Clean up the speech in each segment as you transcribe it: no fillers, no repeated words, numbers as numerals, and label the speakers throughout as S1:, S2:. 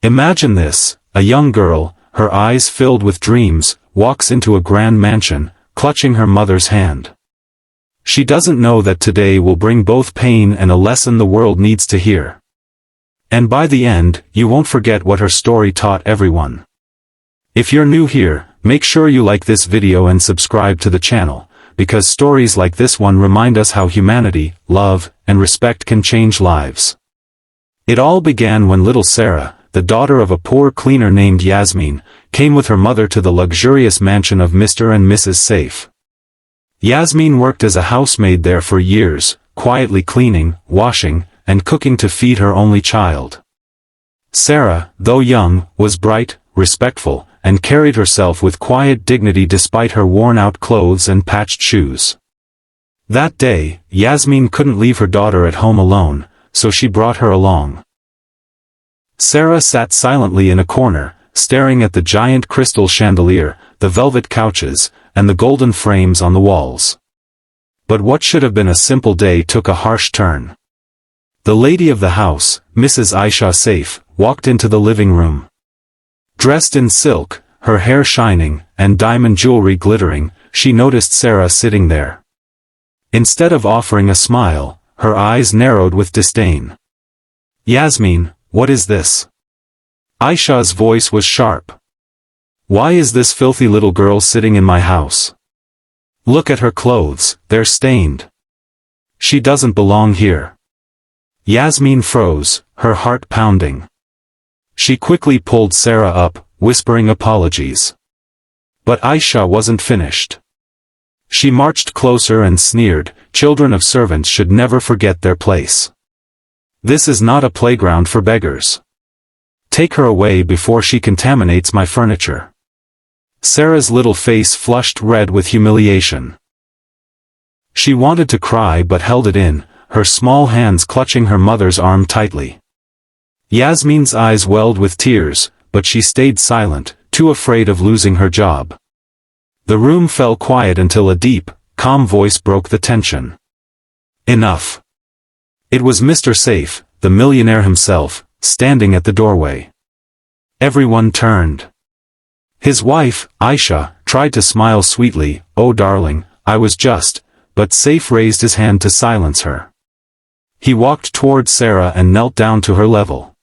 S1: Imagine this, a young girl, her eyes filled with dreams, walks into a grand mansion, clutching her mother's hand. She doesn't know that today will bring both pain and a lesson the world needs to hear. And by the end, you won't forget what her story taught everyone. If you're new here, make sure you like this video and subscribe to the channel, because stories like this one remind us how humanity, love, and respect can change lives. It all began when little Sarah, the daughter of a poor cleaner named Yasmin, came with her mother to the luxurious mansion of Mr. and Mrs. Saif. Yasmin worked as a housemaid there for years, quietly cleaning, washing, and cooking to feed her only child. Sarah, though young, was bright, respectful, and carried herself with quiet dignity despite her worn-out clothes and patched shoes. That day, Yasmin couldn't leave her daughter at home alone, so she brought her along. Sarah sat silently in a corner, staring at the giant crystal chandelier, the velvet couches, and the golden frames on the walls. But what should have been a simple day took a harsh turn. The lady of the house, Mrs. Aisha Saif, walked into the living room. Dressed in silk, her hair shining, and diamond jewelry glittering, she noticed Sarah sitting there. Instead of offering a smile, her eyes narrowed with disdain. "Yasmin, what is this?" Aisha's voice was sharp. "Why is this filthy little girl sitting in my house? Look at her clothes, they're stained. She doesn't belong here." Yasmin froze, her heart pounding. She quickly pulled Sarah up, whispering apologies. But Aisha wasn't finished. She marched closer and sneered, "Children of servants should never forget their place. This is not a playground for beggars. Take her away before she contaminates my furniture." Sarah's little face flushed red with humiliation. She wanted to cry but held it in, her small hands clutching her mother's arm tightly. Yasmin's eyes welled with tears, but she stayed silent, too afraid of losing her job. The room fell quiet until a deep, calm voice broke the tension. "Enough." It was Mr. Saif, the millionaire himself, standing at the doorway. Everyone turned. His wife, Aisha, tried to smile sweetly, "Oh darling, I was just," but Saif raised his hand to silence her. He walked toward Sarah and knelt down to her level.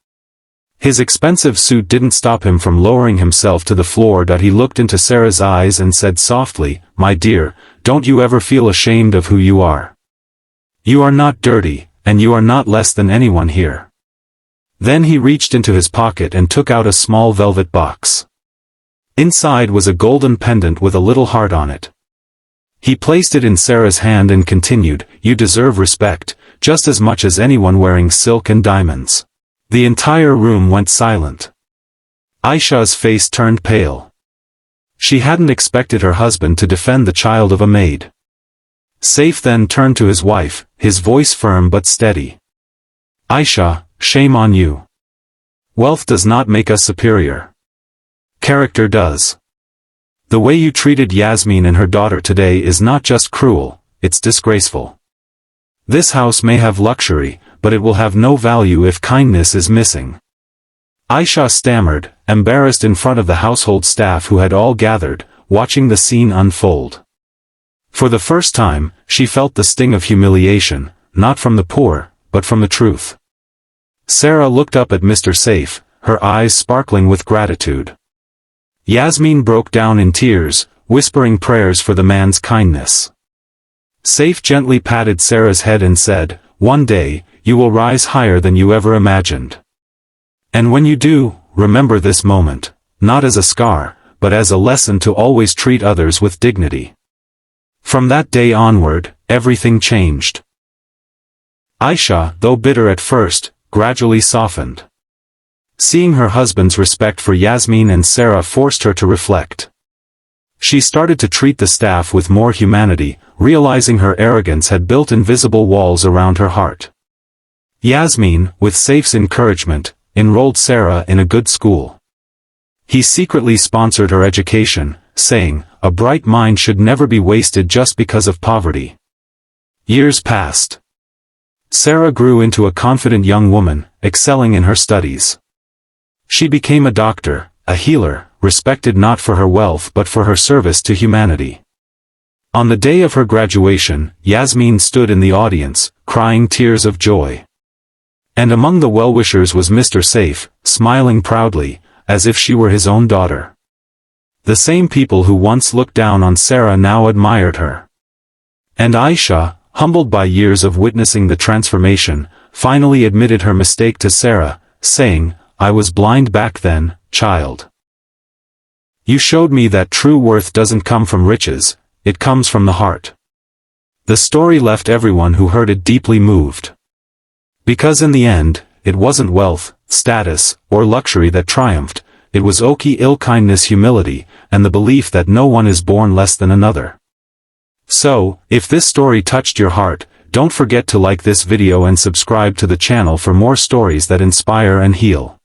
S1: His expensive suit didn't stop him from lowering himself to the floor. He looked into Sarah's eyes and said softly, "My dear, don't you ever feel ashamed of who you are? You are not dirty, and you are not less than anyone here." Then he reached into his pocket and took out a small velvet box. Inside was a golden pendant with a little heart on it. He placed it in Sarah's hand and continued, "You deserve respect, just as much as anyone wearing silk and diamonds." The entire room went silent. Aisha's face turned pale. She hadn't expected her husband to defend the child of a maid. Saif then turned to his wife, his voice firm but steady. "Aisha, shame on you. Wealth does not make us superior. Character does. The way you treated Yasmin and her daughter today is not just cruel, it's disgraceful. This house may have luxury, but it will have no value if kindness is missing." Aisha stammered, embarrassed in front of the household staff who had all gathered, watching the scene unfold. For the first time, she felt the sting of humiliation, not from the poor, but from the truth. Sarah looked up at Mr. Saif, her eyes sparkling with gratitude. Yasmin broke down in tears, whispering prayers for the man's kindness. Saif gently patted Sarah's head and said, "One day, you will rise higher than you ever imagined. And when you do, remember this moment, not as a scar, but as a lesson to always treat others with dignity." From that day onward, everything changed. Aisha, though bitter at first, gradually softened. Seeing her husband's respect for Yasmin and Sarah forced her to reflect. She started to treat the staff with more humanity, realizing her arrogance had built invisible walls around her heart. Yasmin, with Saif's encouragement, enrolled Sarah in a good school. He secretly sponsored her education, saying, "A bright mind should never be wasted just because of poverty." Years passed. Sarah grew into a confident young woman, excelling in her studies. She became a doctor, a healer, respected not for her wealth but for her service to humanity. On the day of her graduation, Yasmin stood in the audience, crying tears of joy. And among the well-wishers was Mr. Saif, smiling proudly, as if she were his own daughter. The same people who once looked down on Sarah now admired her. And Aisha, humbled by years of witnessing the transformation, finally admitted her mistake to Sarah, saying, "I was blind back then, child. You showed me that true worth doesn't come from riches, it comes from the heart." The story left everyone who heard it deeply moved. Because in the end, it wasn't wealth, status, or luxury that triumphed, it was ill-kindness, humility, and the belief that no one is born less than another. So, if this story touched your heart, don't forget to like this video and subscribe to the channel for more stories that inspire and heal.